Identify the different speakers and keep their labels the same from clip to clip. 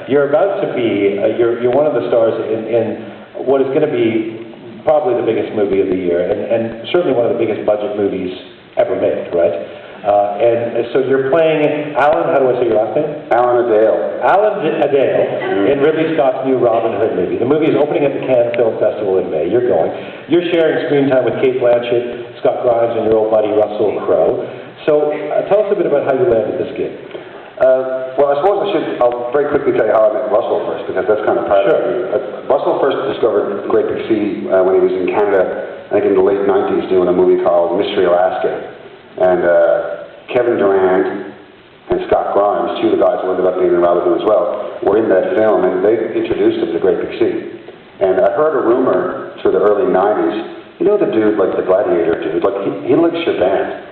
Speaker 1: you're about to be, you're one of the stars in what is going to be probably the biggest movie of the year, and certainly one of the biggest budget movies ever made, right? And so you're playing Alan, how do I say your last name?
Speaker 2: Alan Adale.
Speaker 1: Alan Adale in Ridley Scott's new Robin Hood movie. The movie is opening at the Cannes Film Festival in May. You're going. You're sharing screen time with Cate Blanchett, Scott Grimes, and your old buddy Russell Crowe. So tell us a bit about how you landed this gig.
Speaker 2: Well, I suppose I'll very quickly tell you how I met Russell first, because that's kind of part of it. Russell first discovered Great Big Sea when he was in Canada, I think in the late 90s, doing a movie called Mystery Alaska. And Kevin Durand and Scott Grimes, two of the guys who ended up being in Robin Hood as well, were in that film, and they introduced him to Great Big Sea. And I heard a rumor through the early 90s, you know the dude, like the Gladiator dude, like he likes your band.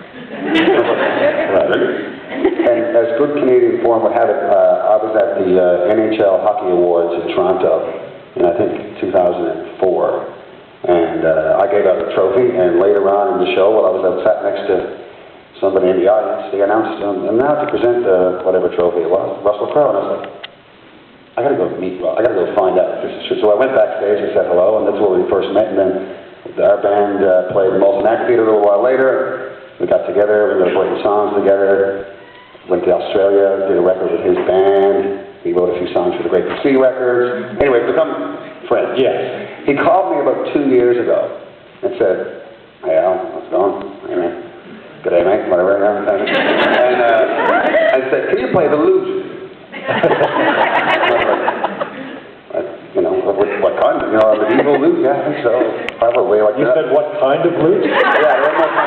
Speaker 2: And as good Canadian form would have it, I was at the NHL Hockey Awards in Toronto in, I think, 2004. And I gave out the trophy, and later on in the show, while I was out sat next to somebody in the audience, they announced, and now to present whatever trophy it was, Russell Crowe, and I was like, I gotta go meet Russell, I gotta go find out if this is true. So I went backstage and said hello, and that's where we first met, and then our band played the Molson Act Theatre a little while later. We got together, we were writing songs together, went to Australia, did a record with his band, he wrote a few songs for the Great Big Sea records. Anyway, become friends.
Speaker 1: Yes.
Speaker 2: He called me about 2 years ago and said, hey Al, how's it going? Hey man. Good day, mate, whatever. And I said, can you play the lute? You know, what kind? You know, a medieval lute? Yeah, I think so. Probably like
Speaker 1: you
Speaker 2: that.
Speaker 1: You said what kind of lute?
Speaker 2: Yeah, what kind of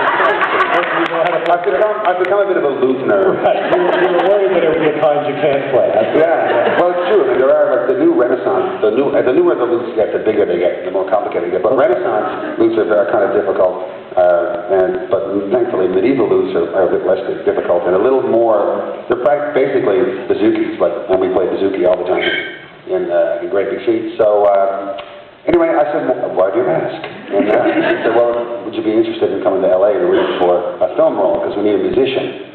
Speaker 2: I've become a bit of a lute nerd.
Speaker 1: Right. You were worried that there would be a kind you can't play.
Speaker 2: Yeah, well, it's true. I mean, there are, like, the new Renaissance, the newer the lutes get, the bigger they get, the more complicated they get. But Renaissance lutes are kind of difficult. But thankfully, medieval lutes are a bit less difficult and a little more. They're basically bazookies, and we play bazooki all the time in Great Big Sea. So anyway, I said, well, why do you ask? And he said, well, would you be interested in coming to LA to read for a film role, because we need a musician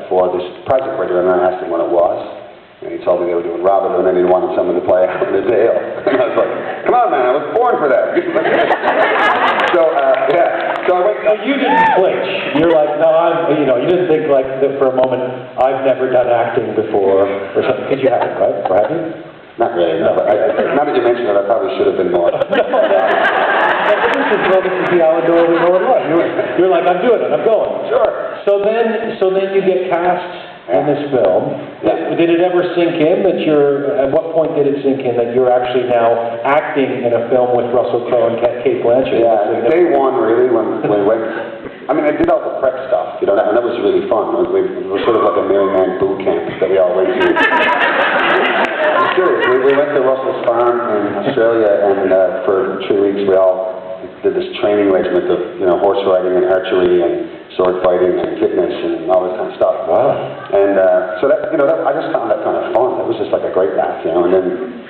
Speaker 2: for this project we're doing. And I asked him when it was. And he told me they were doing Robin Hood, and then he wanted someone to play Alan Adale. And I was like, come on, man, I was born for that. So I went.
Speaker 1: So you didn't flinch. You're like, no, you didn't think like that for a moment, I've never done acting before, or something, because you haven't, right? Or have you?
Speaker 2: Not really, no. But now that you mention it, I probably should have been more.
Speaker 1: This is the Alan Doyle we know and love. You're like, I'm doing it, I'm going.
Speaker 2: Sure.
Speaker 1: So then you get cast in this film.
Speaker 2: Yeah.
Speaker 1: Did it ever sink in that at what point did it sink in that you're actually now acting in a film with Russell Crowe and Cate Blanchett?
Speaker 2: Yeah, day one really, when we went, I mean, I did all the prep stuff, and that was really fun. It was sort of like a Merry Man boot camp that we all went to. I'm serious, we went to Russell's farm in Australia, and for 3 weeks we all did this training regiment of, horse riding and archery and sword fighting and fitness and all this kind of stuff.
Speaker 1: Wow.
Speaker 2: And so that, I just found that kind of fun. It was just like a great laugh, and then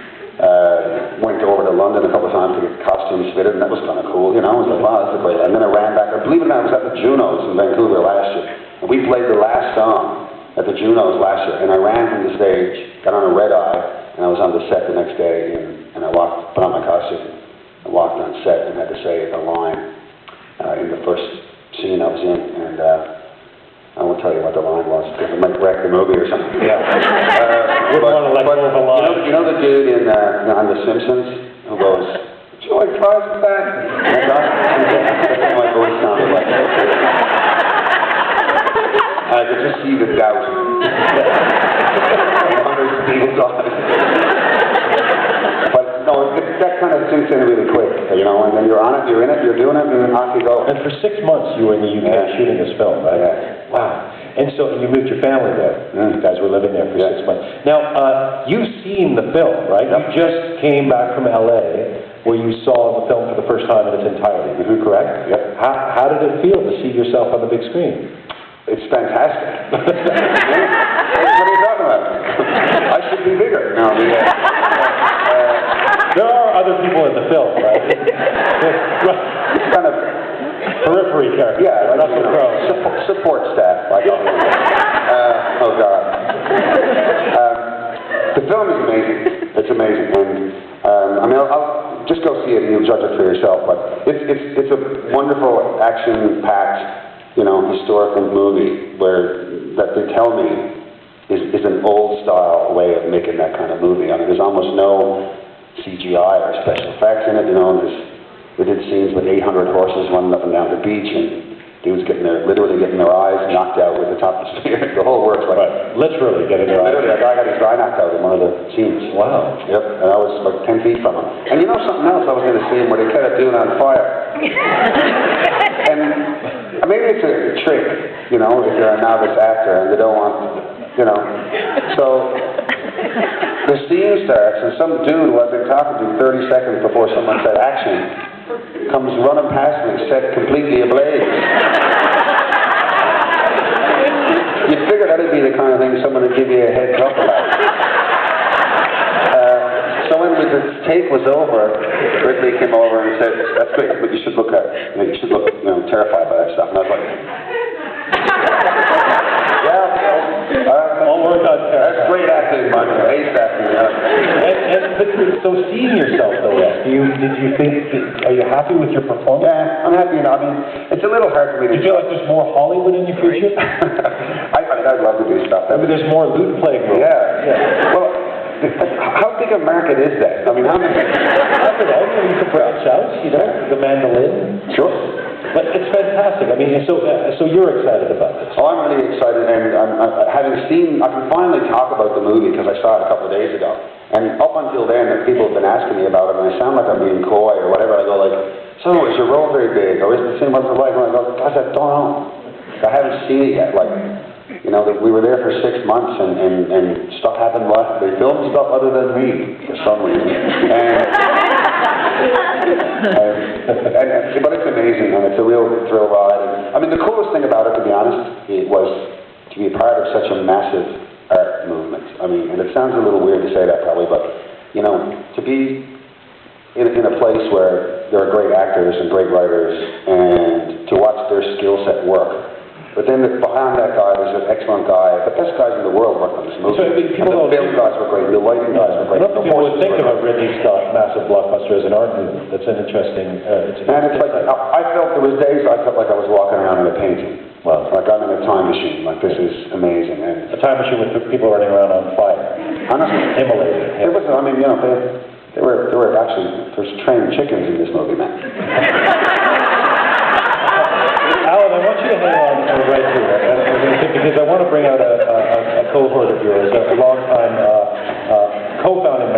Speaker 2: went over to London a couple of times to get costumes fitted, and that was kind of cool, I was like, wow, that's a great. And then I ran back, believe it or not, I was at the Junos in Vancouver last year, and we played the last song at the Junos last year, and I ran from the stage, got on a red eye, and I was on the set the next day, and I put on my costume, I walked on set and had to say a line in the first scene I was in, and I won't tell you what the line was, because it might wreck the movie or something. Yeah. You know the dude on The Simpsons who goes, "Joy fries with that?" That's what my voice sounded like. I could just see the doubt. Hundreds of people's eyes. But no, that kind of sinks in really quick, and then you're on it, you're in it, you're doing it, and then off you go.
Speaker 1: And for 6 months you were in the UK shooting this film, right?
Speaker 2: Yeah.
Speaker 1: Wow. And so you moved your family there. You guys were living there for 6 months. Now, you've seen the film, right? You just came back from LA, where you saw the film for the first time in its entirety, correct?
Speaker 2: Yep.
Speaker 1: How did it feel to see yourself on the big screen?
Speaker 2: It's fantastic. What are you talking about? I should be bigger. No,
Speaker 1: there are other people in the film, right?
Speaker 2: It's kind of
Speaker 1: periphery character.
Speaker 2: Yeah, like,
Speaker 1: Russell Crowe.
Speaker 2: Support staff. Like, oh God. The film is amazing. It's amazing, and I mean, I'll just go see it and you'll judge it for yourself. But it's a wonderful, action-packed, you know, historical movie that they tell me is an old-style way of making that kind of movie. I mean, there's almost no CGI or special effects in it. You know, we did scenes with 800 horses running up and down the beach, and dudes literally getting their eyes knocked out with the top of the spear. The whole works like...
Speaker 1: Right, literally getting their eyes.
Speaker 2: Literally, a guy got his eye knocked out in one of the scenes.
Speaker 1: Wow.
Speaker 2: Yep, and I was like 10 feet from him. And you know something else I was in a scene where they set a dude on fire. And maybe it's a trick, you know, if you're a novice actor and they don't want, you know. So the scene starts and some dude who I've been talking to 30 seconds before someone said action comes running past me, set completely ablaze. You'd figure that'd be the kind of thing someone would give you a heads up about. So when the take was over, Ridley came over and said, "That's great, but you should look terrified by that stuff." And I was like,
Speaker 1: all work on
Speaker 2: that's great acting, Mike. Ace acting,
Speaker 1: But so seeing yourself though, are you happy with your performance?
Speaker 2: Yeah, I'm happy. I mean, it's a little hard for me to...
Speaker 1: Do you feel like there's more Hollywood in your future?
Speaker 2: I'd love to do stuff.
Speaker 1: Maybe there's more loot plague movies.
Speaker 2: Yeah. Well, how big a market is that? I mean, how many...
Speaker 1: I don't know. You can branch out, you know, the mandolin.
Speaker 2: Sure.
Speaker 1: But it's fantastic. I mean, so you're excited about this?
Speaker 2: Oh, I'm really excited, and I can finally talk about the movie because I saw it a couple of days ago. And up until then, people have been asking me about it, and I sound like I'm being coy or whatever. I go like, "So is your role very big, or is it the same as the like?" And I go, "Guys, I don't know. I haven't seen it yet." Like, you know, we were there for 6 months, and stuff happened. They filmed stuff other than me for some reason. But it's amazing, and it's a real thrill ride. I mean, the coolest thing about it, to be honest, it was to be a part of such a massive art movement. I mean, and it sounds a little weird to say that probably, but, you know, to be in a place where there are great actors and great writers, and to watch their skill set work. But then behind that guy was an excellent guy, the best guys in the world worked on this movie.
Speaker 1: So, I mean,
Speaker 2: and the film guys were great, the lighting guys were great.
Speaker 1: I don't think people would think of a Ridley Scott massive blockbuster as an art movie. That's an interesting...
Speaker 2: and it's like, I felt there was days I felt like I was walking around in a painting.
Speaker 1: Wow.
Speaker 2: Like I'm in a time machine, like this is amazing. And
Speaker 1: a time machine with people running around on fire.
Speaker 2: Honestly.
Speaker 1: Immolated.
Speaker 2: It was, I mean, you know, there were actually, there's trained chickens in this movie, man.
Speaker 1: Alan, I want you to hang on right here, because I want to bring out a cohort of yours, a long-time co-founding member.